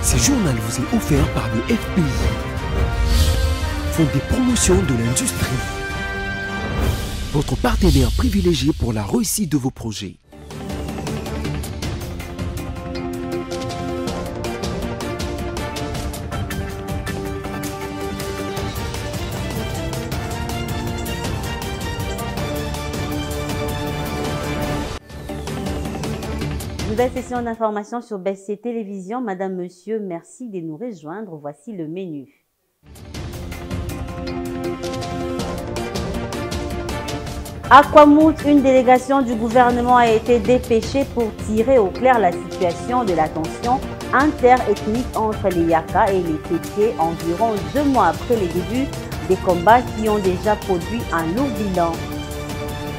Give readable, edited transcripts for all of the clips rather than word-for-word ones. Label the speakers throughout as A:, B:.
A: Ce journal vous est offert par le FPI, Fonds des promotions de l'industrie, votre partenaire privilégié pour la réussite de vos projets.
B: Nouvelle session d'information sur BC Télévision. Madame, monsieur, merci de nous rejoindre. Voici le menu. À Kwamouth, une délégation du gouvernement a été dépêchée pour tirer au clair la situation de la tension interethnique entre les Yaka et les Téké environ 2 mois après les débuts des combats qui ont déjà produit un lourd bilan.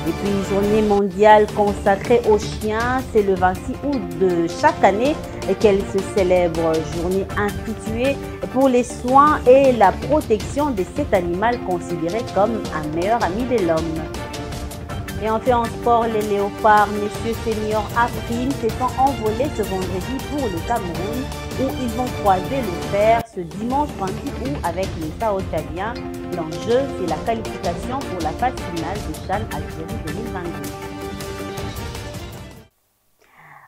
B: Et puis, journée mondiale consacrée aux chiens, c'est le 26 août de chaque année qu'elle se célèbre. Journée instituée pour les soins et la protection de cet animal considéré comme un meilleur ami de l'homme. Et enfin en sport, les léopards, messieurs seniors April, se sont envolés ce vendredi pour le Cameroun où ils vont croiser le fer ce dimanche 28 août avec les Sao Tchadiens. L'enjeu, c'est la qualification pour la phase finale de CHAN Algérie 2022.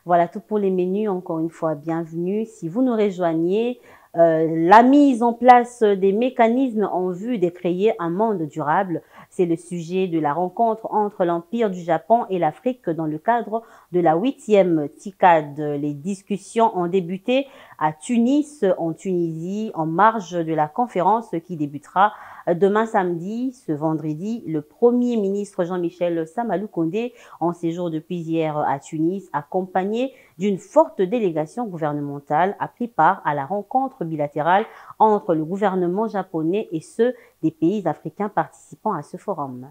B: Voilà tout pour les menus. Encore une fois, bienvenue. Si vous nous rejoignez, la mise en place des mécanismes en vue de créer un monde durable, c'est le sujet de la rencontre entre l'Empire du Japon et l'Afrique dans le cadre de la 8e TICAD. Les discussions ont débuté à Tunis, en Tunisie, en marge de la conférence qui débutera demain samedi. Ce vendredi, le Premier ministre Jean-Michel Samalou Kondé, en séjour depuis hier à Tunis, accompagné d'une forte délégation gouvernementale, a pris part à la rencontre bilatérale entre le gouvernement japonais et ceux des pays africains participant à ce forum.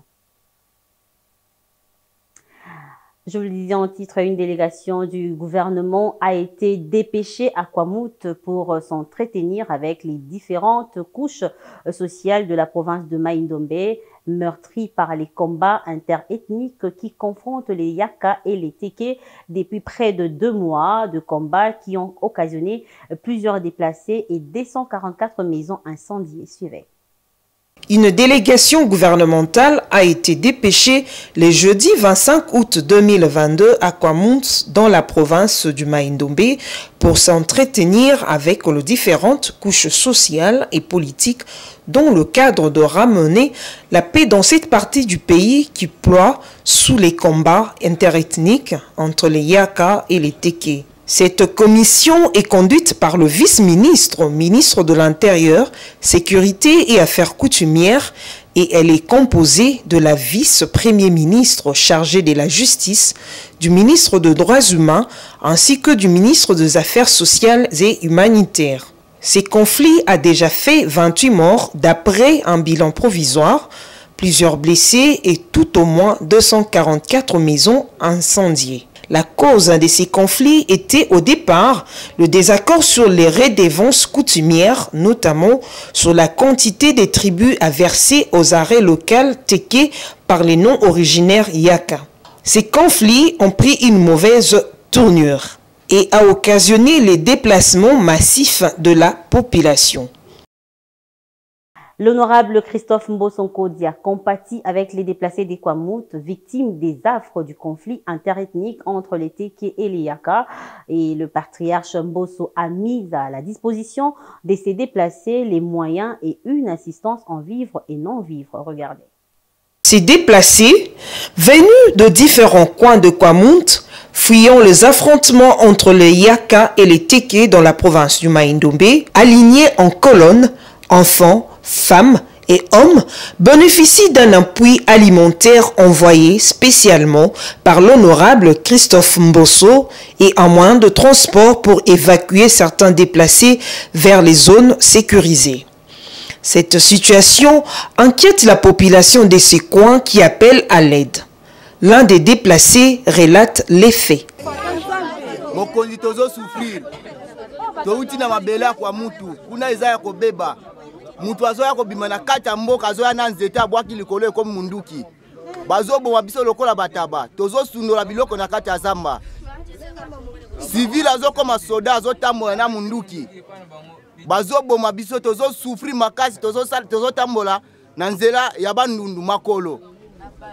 B: Je vous le disais en titre, une délégation du gouvernement a été dépêchée à Kwamouth pour s'entretenir avec les différentes couches sociales de la province de Mai-Ndombe, meurtries par les combats interethniques qui confrontent les Yaka et les Téké depuis près de 2 mois de combats qui ont occasionné plusieurs déplacés et 244 maisons incendiées. Suivez.
C: Une délégation gouvernementale a été dépêchée le jeudi 25 août 2022 à Kwamouth, dans la province du Mai-Ndombe, pour s'entretenir avec les différentes couches sociales et politiques dans le cadre de ramener la paix dans cette partie du pays qui ploie sous les combats interethniques entre les Yaka et les Téké. Cette commission est conduite par le vice-ministre, ministre de l'Intérieur, Sécurité et Affaires coutumières, et elle est composée de la vice-premier ministre chargée de la Justice, du ministre des Droits humains, ainsi que du ministre des Affaires sociales et humanitaires. Ces conflits a déjà fait 28 morts d'après un bilan provisoire, plusieurs blessés et tout au moins 244 maisons incendiées. La cause de ces conflits était au départ le désaccord sur les redevances coutumières, notamment sur la quantité des tributs à verser aux arrêts locaux Téké par les non-originaires Yaka. Ces conflits ont pris une mauvaise tournure et a occasionné les déplacements massifs de la population.
B: L'honorable Christophe Mbosonko-Dia compatit avec les déplacés des Kwamouth, victimes des affres du conflit interethnique entre les Téké et les Yaka. Et le patriarche Mboso a mis à la disposition de ces déplacés les moyens et une assistance en vivre et non vivre. Regardez.
C: Ces déplacés, venus de différents coins de Kwamouth, fuyant les affrontements entre les Yaka et les Téké dans la province du Mai-Ndombe, alignés en colonne, enfants, femmes et hommes, bénéficient d'un appui alimentaire envoyé spécialement par l'honorable Christophe Mboso et un moyen de transport pour évacuer certains déplacés vers les zones sécurisées. Cette situation inquiète la population de ces coins qui appellent à l'aide. L'un des déplacés relate les faits.
D: Mutu azoya ko bimana kata mboka azoya na nzete abwaki likolo ko munduki bazo bo biso lokola bataba tozo sundola biloko na kata zamba civil azokoma soda azotambola na munduki bazoboma biso tozosufri makasi tozotambola na nzela ya bandundu makolo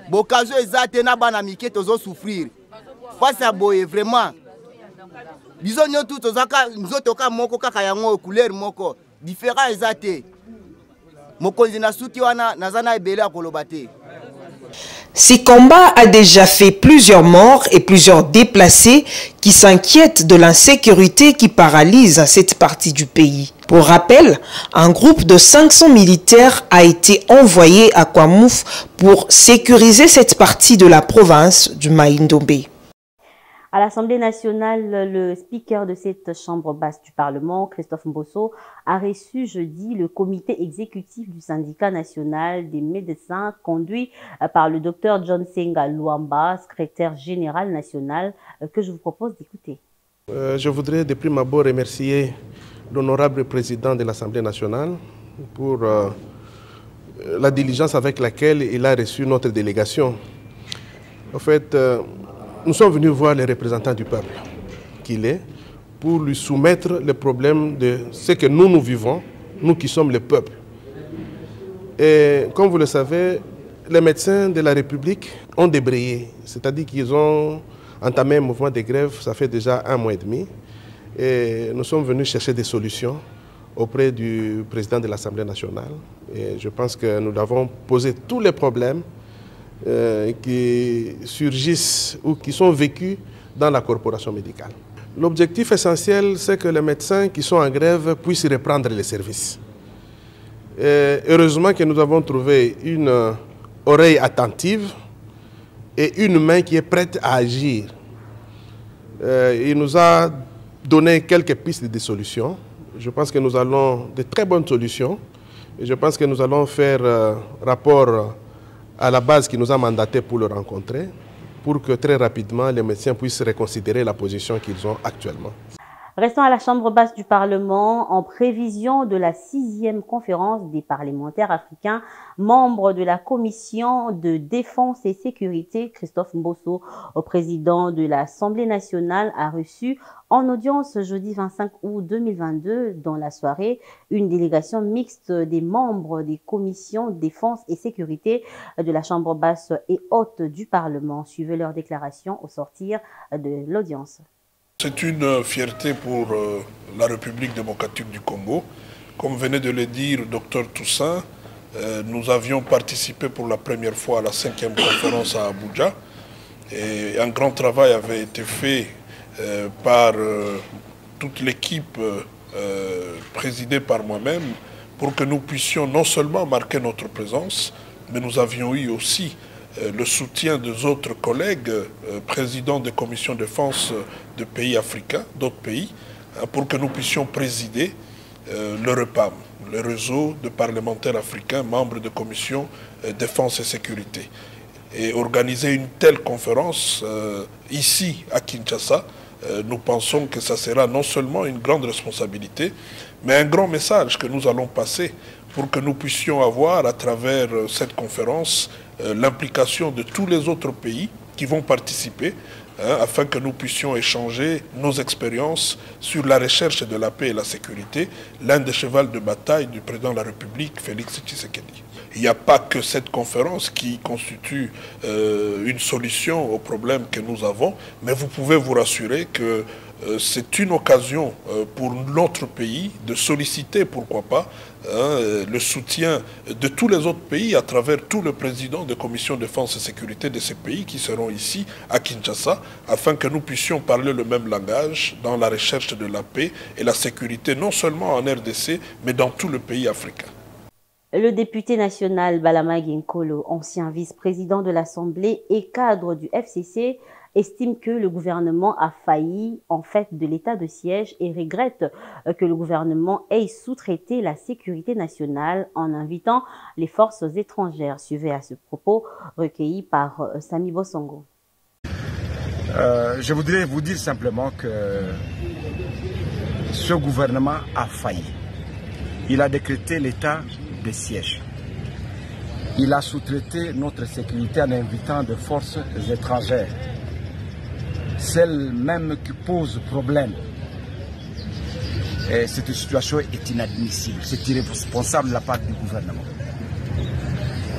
D: bokazo eza te na bana mike tozosufrir face ya boye vraiment biso nyotu tozaka nzotoka moko kaka yango couleur moko différent eza te mokonzi na suki wana nazana ebele akoloba te.
C: Ce combat a déjà fait plusieurs morts et plusieurs déplacés qui s'inquiètent de l'insécurité qui paralyse cette partie du pays. Pour rappel, un groupe de 500 militaires a été envoyé à Kwamouf pour sécuriser cette partie de la province du Maïndombe.
B: À l'Assemblée nationale, le speaker de cette chambre basse du Parlement, Christophe Mbosso, a reçu jeudi le comité exécutif du syndicat national des médecins conduit par le docteur John Senga Luamba, secrétaire général national, que je vous propose d'écouter.
E: Je voudrais de prime abord remercier l'honorable président de l'Assemblée nationale pour la diligence avec laquelle il a reçu notre délégation. En fait, nous sommes venus voir les représentants du peuple qu'il est pour lui soumettre le problème de ce que nous vivons, nous qui sommes le peuple. Et comme vous le savez, les médecins de la République ont débrayé, c'est-à-dire qu'ils ont entamé un mouvement de grève, ça fait déjà 1 mois et demi. Et nous sommes venus chercher des solutions auprès du président de l'Assemblée nationale. Et je pense que nous avons posé tous les problèmes qui surgissent ou qui sont vécus dans la corporation médicale. L'objectif essentiel, c'est que les médecins qui sont en grève puissent reprendre les services. Et heureusement que nous avons trouvé une oreille attentive et une main qui est prête à agir. Il nous a donné quelques pistes de solutions. Je pense que nous allons de très bonnes solutions. Et je pense que nous allons faire rapport à la base qui nous a mandaté pour le rencontrer, pour que très rapidement les médecins puissent reconsidérer la position qu'ils ont actuellement.
B: Restons à la Chambre basse du Parlement en prévision de la 6e conférence des parlementaires africains, membres de la Commission de défense et sécurité. Christophe Mbosso, au président de l'Assemblée nationale, a reçu en audience jeudi 25 août 2022, dans la soirée, une délégation mixte des membres des commissions défense et sécurité de la Chambre basse et haute du Parlement. Suivez leur déclaration au sortir de l'audience.
F: C'est une fierté pour la République démocratique du Congo. Comme venait de le dire Dr Toussaint, nous avions participé pour la première fois à la 5e conférence à Abuja. Et un grand travail avait été fait par toute l'équipe présidée par moi-même pour que nous puissions non seulement marquer notre présence, mais nous avions eu aussi le soutien des autres collègues, présidents des commissions de défense de pays africains, d'autres pays, pour que nous puissions présider le REPAM, le réseau de parlementaires africains, membres de commissions défense et sécurité. Et organiser une telle conférence ici à Kinshasa, nous pensons que ça sera non seulement une grande responsabilité, mais un grand message que nous allons passer pour que nous puissions avoir à travers cette conférence l'implication de tous les autres pays qui vont participer, afin que nous puissions échanger nos expériences sur la recherche de la paix et la sécurité, l'un des chevals de bataille du président de la République, Félix Tshisekedi. Il n'y a pas que cette conférence qui constitue une solution aux problèmes que nous avons, mais vous pouvez vous rassurer que c'est une occasion pour notre pays de solliciter, pourquoi pas, le soutien de tous les autres pays à travers tous les présidents de commissions de défense et sécurité de ces pays qui seront ici à Kinshasa, afin que nous puissions parler le même langage dans la recherche de la paix et la sécurité, non seulement en RDC, mais dans tout le pays africain.
B: Le député national Balama Ginkolo, ancien vice-président de l'Assemblée et cadre du FCC, estime que le gouvernement a failli en fait de l'état de siège et regrette que le gouvernement ait sous-traité la sécurité nationale en invitant les forces étrangères. Suivez à ce propos recueilli par Sami Bosongo.
G: Je voudrais vous dire simplement que ce gouvernement a failli. Il a décrété l'état de siège. Il a sous-traité notre sécurité en invitant des forces étrangères. celle même qui pose problème. Et cette situation est inadmissible, c'est irresponsable de la part du gouvernement.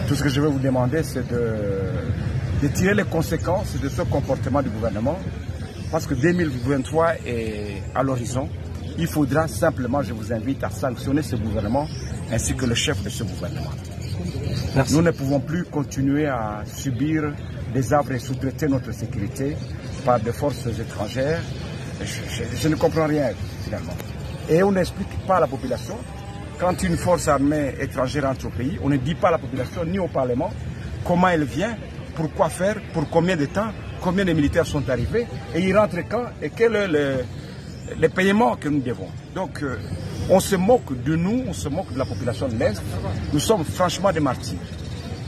G: Tout ce que je veux vous demander, c'est de tirer les conséquences de ce comportement du gouvernement, parce que 2023 est à l'horizon. Il faudra simplement, je vous invite à sanctionner ce gouvernement ainsi que le chef de ce gouvernement. Merci. Nous ne pouvons plus continuer à subir des arbres et sous-traiter notre sécurité par des forces étrangères. Je ne comprends rien finalement. Et on n'explique pas à la population. Quand une force armée étrangère entre au pays, on ne dit pas à la population ni au Parlement comment elle vient, pourquoi faire, pour combien de temps, combien de militaires sont arrivés, et ils rentrent quand, et quel est le paiement que nous devons. Donc on se moque de nous, on se moque de la population de l'Est. Nous sommes franchement des martyrs.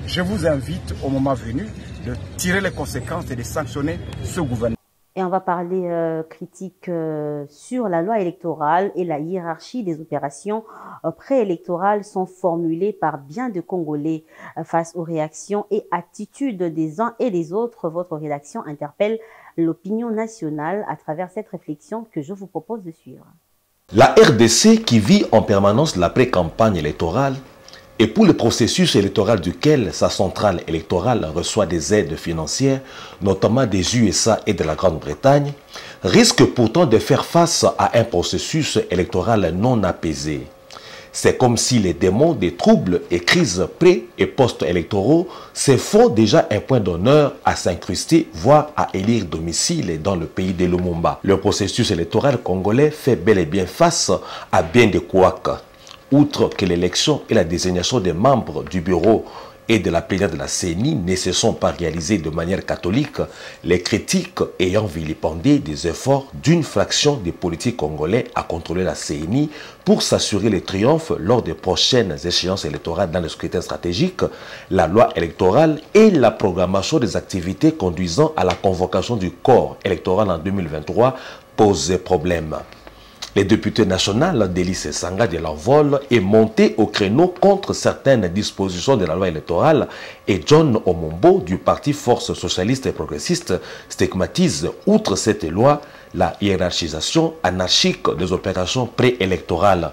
G: Je vous invite au moment venu de tirer les conséquences et de sanctionner ce gouvernement.
B: Et on va parler critique sur la loi électorale et la hiérarchie des opérations préélectorales sont formulées par bien de Congolais face aux réactions et attitudes des uns et des autres. Votre rédaction interpelle l'opinion nationale à travers cette réflexion que je vous propose de suivre.
H: La RDC, qui vit en permanence la pré-campagne électorale, et pour le processus électoral duquel sa centrale électorale reçoit des aides financières, notamment des USA et de la Grande-Bretagne, risque pourtant de faire face à un processus électoral non apaisé. C'est comme si les démons des troubles et crises pré- et post-électoraux se font déjà un point d'honneur à s'incruster, voire à élire domicile dans le pays de Lumumba. Le processus électoral congolais fait bel et bien face à bien des couacs. Outre que l'élection et la désignation des membres du bureau et de la plénière de la CENI ne se sont pas réalisées de manière catholique, les critiques ayant vilipendé des efforts d'une fraction des politiques congolais à contrôler la CENI pour s'assurer le triomphe lors des prochaines échéances électorales dans le scrutin stratégique, la loi électorale et la programmation des activités conduisant à la convocation du corps électoral en 2023 posent problème. Le député national Délice Sanga de l'Envol est monté au créneau contre certaines dispositions de la loi électorale et John Omombo du parti Force Socialiste et Progressiste stigmatise, outre cette loi, la hiérarchisation anarchique des opérations préélectorales.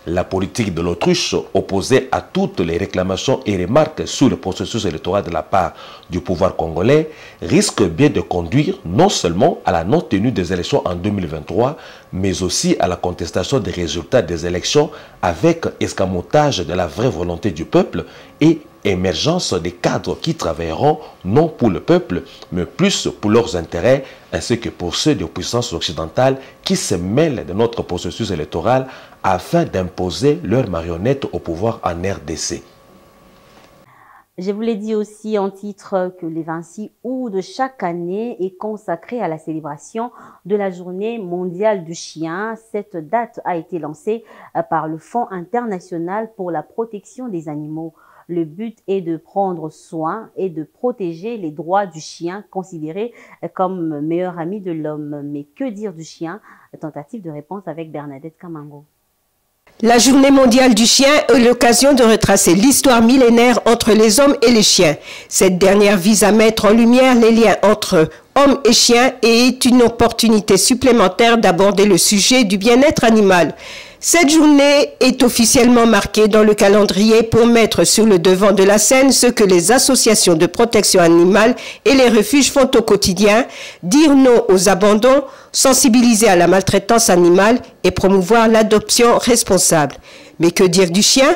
H: La politique de l'autruche, opposée à toutes les réclamations et remarques sur le processus électoral de la part du pouvoir congolais, risque bien de conduire non seulement à la non-tenue des élections en 2023, mais aussi à la contestation des résultats des élections avec escamotage de la vraie volonté du peuple et émergence des cadres qui travailleront non pour le peuple, mais plus pour leurs intérêts, ainsi que pour ceux des puissances occidentales qui se mêlent de notre processus électoral afin d'imposer leurs marionnettes au pouvoir en RDC.
B: Je vous l'ai dit aussi en titre que le 26 août de chaque année est consacré à la célébration de la journée mondiale du chien. Cette date a été lancée par le Fonds international pour la protection des animaux. Le but est de prendre soin et de protéger les droits du chien, considéré comme meilleur ami de l'homme. Mais que dire du chien? Tentative de réponse avec Bernadette Kamango.
C: La journée mondiale du chien est l'occasion de retracer l'histoire millénaire entre les hommes et les chiens. Cette dernière vise à mettre en lumière les liens entre hommes et chiens et est une opportunité supplémentaire d'aborder le sujet du bien-être animal. Cette journée est officiellement marquée dans le calendrier pour mettre sur le devant de la scène ce que les associations de protection animale et les refuges font au quotidien, dire non aux abandons, sensibiliser à la maltraitance animale et promouvoir l'adoption responsable. Mais que dire du chien ?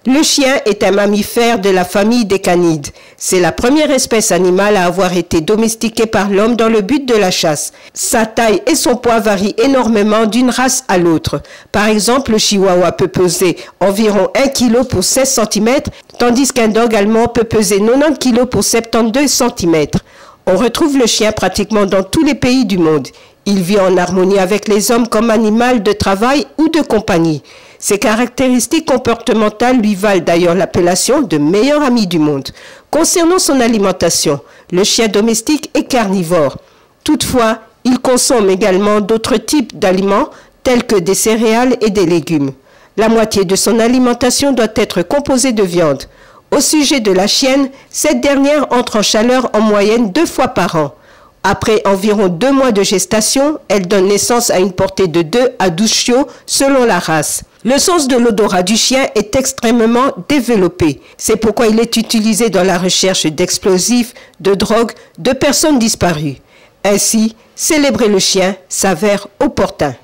C: Le chien est un mammifère de la famille des canides. C'est la première espèce animale à avoir été domestiquée par l'homme dans le but de la chasse. Sa taille et son poids varient énormément d'une race à l'autre. Par exemple, le chihuahua peut peser environ 1 kg pour 16 cm, tandis qu'un dog allemand peut peser 90 kg pour 72 cm. On retrouve le chien pratiquement dans tous les pays du monde. Il vit en harmonie avec les hommes comme animal de travail ou de compagnie. Ses caractéristiques comportementales lui valent d'ailleurs l'appellation de meilleur ami du monde. Concernant son alimentation, le chien domestique est carnivore. Toutefois, il consomme également d'autres types d'aliments tels que des céréales et des légumes. La moitié de son alimentation doit être composée de viande. Au sujet de la chienne, cette dernière entre en chaleur en moyenne 2 fois par an.
I: Après environ 2 mois de gestation, elle donne naissance à une portée de 2 à 12 chiots selon la race. Le sens de l'odorat du chien est extrêmement développé. C'est pourquoi il est utilisé dans la recherche d'explosifs, de drogues, de personnes disparues. Ainsi, célébrer le chien s'avère opportun.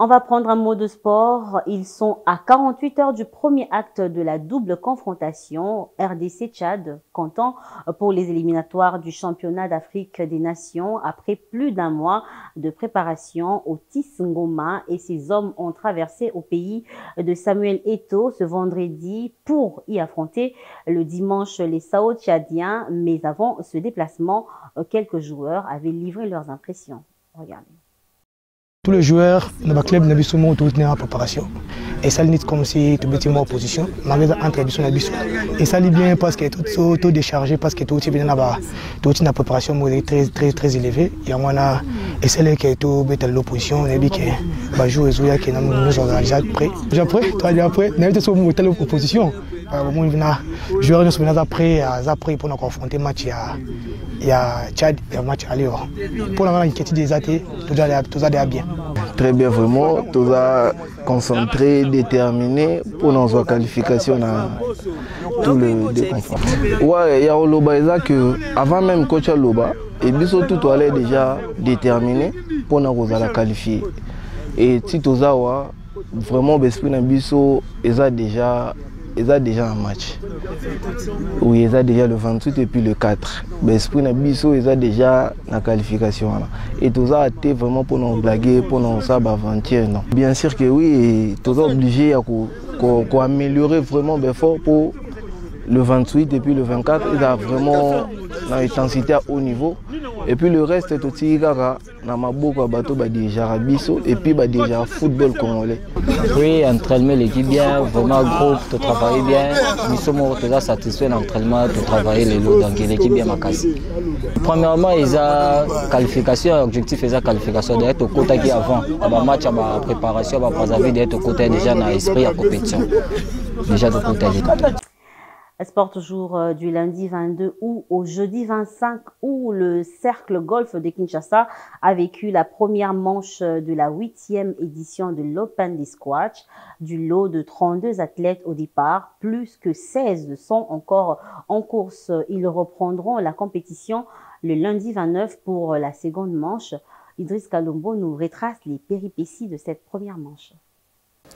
B: On va prendre un mot de sport. Ils sont à 48 heures du premier acte de la double confrontation RDC-Tchad, comptant pour les éliminatoires du championnat d'Afrique des Nations après plus d'un mois de préparation. Otis Ngoma et ses hommes ont traversé au pays de Samuel Eto'o ce vendredi pour y affronter le dimanche les Sao Tchadiens. Mais avant ce déplacement, quelques joueurs avaient livré leurs impressions. Regardez.
J: Tous les joueurs de notre club n'ont pas été en préparation. Et ça n'est comme si tu étais en position, malgré l'introduction de et ça l'est bien parce que tout déchargé, parce que tout est bien là-bas. Tout est en préparation très élevée. Il y a un essai qui est tout à l'opposition, on a dit que les joueurs qui nous ont déjà prêts. Déjà prêt, toi déjà prêt, on a été sur une opposition. Les joueurs sont après pour nous confronter match il y a Tchad et un match à Léon. Pour la inquiétude des athées, tout ça est bien.
K: Très bien, vraiment, tout ça concentré, déterminé pour nos qualifications dans tout le déconfort. Ouais, il y a Loba que avant même coach Loba, et biso tout allait déjà déterminé pour nous qualifier. Et si tout ça vraiment l'esprit de biso ils ont déjà un match. Oui, ils ont déjà le 28 et puis le 4. L'esprit de biso, ils ont déjà la qualification. Et tout ça a été vraiment pour nous blaguer, pour nous aventure. Bien sûr que oui, tout ça obligé à améliorer vraiment fort pour le 28 et puis le 24. Il a vraiment l'intensité à haut niveau. Et puis le reste, tout ce déjà biso et puis déjà football congolais.
L: Oui, entraînement l'équipe bien, vraiment groupe, tu travailles bien. Nous sommes déjà satisfaits de l'entraînement, tu travailles les lots, donc l'équipe bien ma casse. Premièrement, ils ont qualification, l'objectif est la qualification d'être au côté qui avant. Le match, la préparation, la préserver d'être au côté déjà dans l'esprit de la compétition. Déjà de côté.
B: Sport toujours du lundi 22 août au jeudi 25 août, le Cercle Golf de Kinshasa a vécu la première manche de la 8e édition de l'Open des Squash. Du lot de 32 athlètes au départ, plus que 16 sont encore en course. Ils reprendront la compétition le lundi 29 pour la seconde manche. Idriss Kalombo nous retrace les péripéties de cette première manche.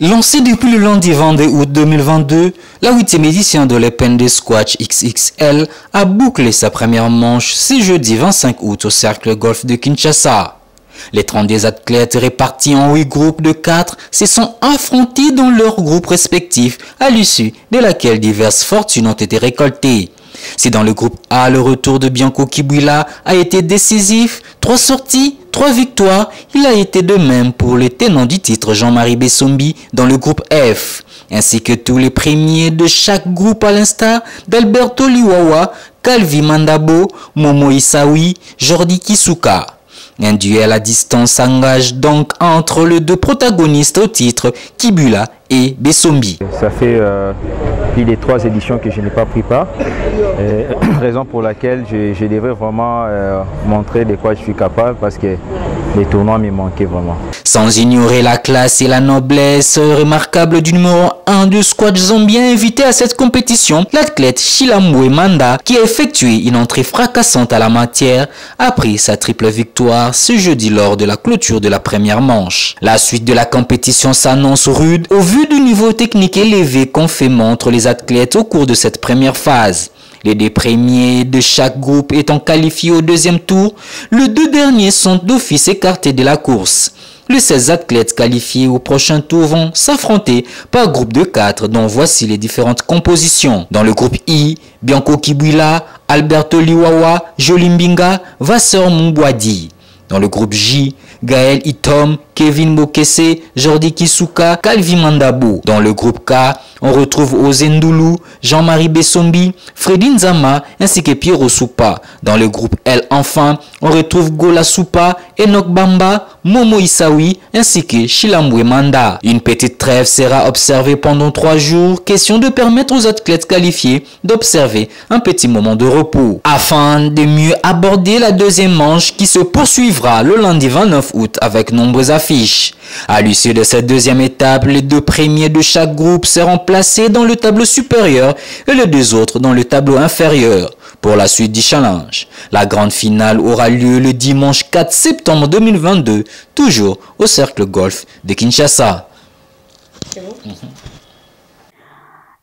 M: Lancée depuis le lundi 22 août 2022, la 8e édition de l'Open des Squash XXL a bouclé sa première manche ce jeudi 25 août au Cercle Golf de Kinshasa. Les 32 athlètes répartis en 8 groupes de 4 se sont affrontés dans leurs groupes respectifs, à l'issue de laquelle diverses fortunes ont été récoltées. Si dans le groupe A, le retour de Bianco Kibwila a été décisif, 3 sorties, 3 victoires, il a été de même pour le tenant du titre Jean-Marie Bessombi dans le groupe F, ainsi que tous les premiers de chaque groupe à l'instar d'Alberto Liwawa, Calvi Mandabo, Momo Isaoui, Jordi Kisuka. Un duel à distance s'engage donc entre les deux protagonistes au titre, Kibwila et Bessombi.
N: Ça fait plus de 3 éditions que je n'ai pas pris part, raison pour laquelle je devrais vraiment montrer de quoi je suis capable parce que les tournois me manquaient vraiment.
M: Sans ignorer la classe et la noblesse remarquable du numéro 1 du squash zambien invité à cette compétition, l'athlète Chilamwe Manda, qui a effectué une entrée fracassante à la matière, a pris sa triple victoire ce jeudi lors de la clôture de la première manche. La suite de la compétition s'annonce rude au vu du niveau technique élevé qu'ont fait montre les athlètes au cours de cette première phase. Les 2 premiers de chaque groupe étant qualifiés au deuxième tour, les 2 derniers sont d'office écartés de la course. Les 16 athlètes qualifiés au prochain tour vont s'affronter par groupe de 4 dont voici les différentes compositions. Dans le groupe I, Bianco Kibwila, Alberto Liwawa, Jolimbinga, Vasseur Mumbwadi. Dans le groupe J, Gaël Itom, Kevin Bokese, Jordi Kisuka, Calvi Mandabo. Dans le groupe K, on retrouve Ozendoulou, Jean-Marie Bessombi, Fredin Zama ainsi que Pierre Soupa. Dans le groupe L enfin, on retrouve Gola Soupa, Enoch Bamba, Momo Issaoui ainsi que Chilambwe Manda. Une petite trêve sera observée pendant 3 jours, question de permettre aux athlètes qualifiés d'observer un petit moment de repos, afin de mieux aborder la deuxième manche qui se poursuivra le lundi 29 août avec nombreuses affiches. À l'issue de cette deuxième étape, les 2 premiers de chaque groupe seront placés dans le tableau supérieur et les 2 autres dans le tableau inférieur. Pour la suite du challenge, la grande finale aura lieu le dimanche 4 septembre 2022, toujours au Cercle Golf de Kinshasa.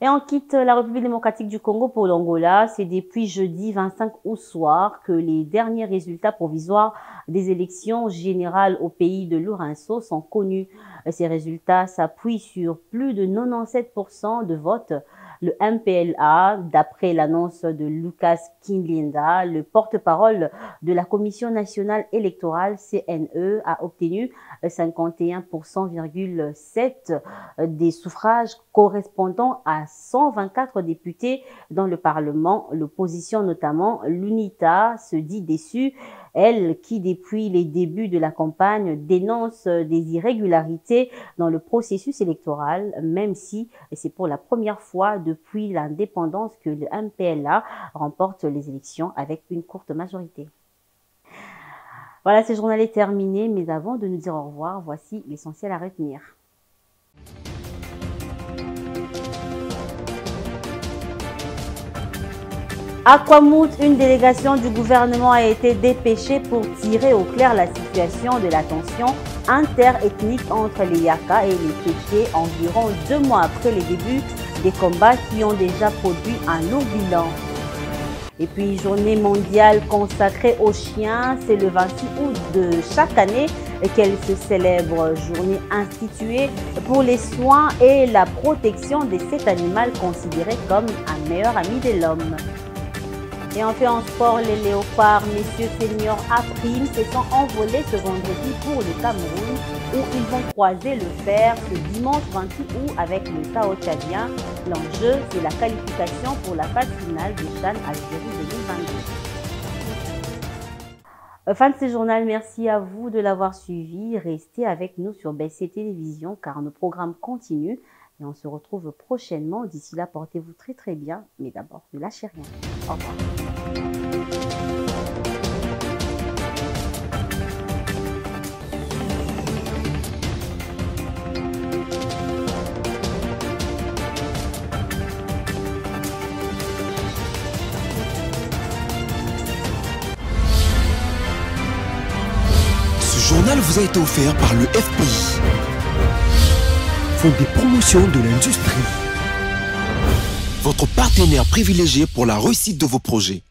B: Et on quitte la République démocratique du Congo pour l'Angola. C'est depuis jeudi 25 août soir que les derniers résultats provisoires des élections générales au pays de Lourenço sont connus. Ces résultats s'appuient sur plus de 97% de votes. Le MPLA, d'après l'annonce de Lucas Kinlinda, le porte-parole de la Commission nationale électorale CNE, a obtenu 51,7% des suffrages correspondant à 124 députés dans le Parlement. L'opposition, notamment l'UNITA, se dit déçue. Elle qui, depuis les débuts de la campagne, dénonce des irrégularités dans le processus électoral, même si c'est pour la première fois depuis l'indépendance que le MPLA remporte les élections avec une courte majorité. Voilà, ce journal est terminé, mais avant de nous dire au revoir, voici l'essentiel à retenir. À Kwamouth, une délégation du gouvernement a été dépêchée pour tirer au clair la situation de la tension interethnique entre les Yaka et les Téké environ 2 mois après les débuts des combats qui ont déjà produit un lourd bilan. Et puis, journée mondiale consacrée aux chiens, c'est le 26 août de chaque année qu'elle se célèbre, journée instituée pour les soins et la protection de cet animal considéré comme un meilleur ami de l'homme. Et enfin en sport, les léopards, messieurs seniors A-Prime, se sont envolés ce vendredi pour le Cameroun où ils vont croiser le fer ce dimanche 28 août avec le Sao Tchadien. L'enjeu, c'est la qualification pour la phase finale du CHAN Algérie 2022. Fin de ce journal, merci à vous de l'avoir suivi. Restez avec nous sur BC Télévision car nos programmes continuent. Et on se retrouve prochainement. D'ici là, portez-vous très très bien. Mais d'abord, ne lâchez rien. Au revoir.
A: Ce journal vous a été offert par le FPI. Des promotions de l'industrie. Votre partenaire privilégié pour la réussite de vos projets.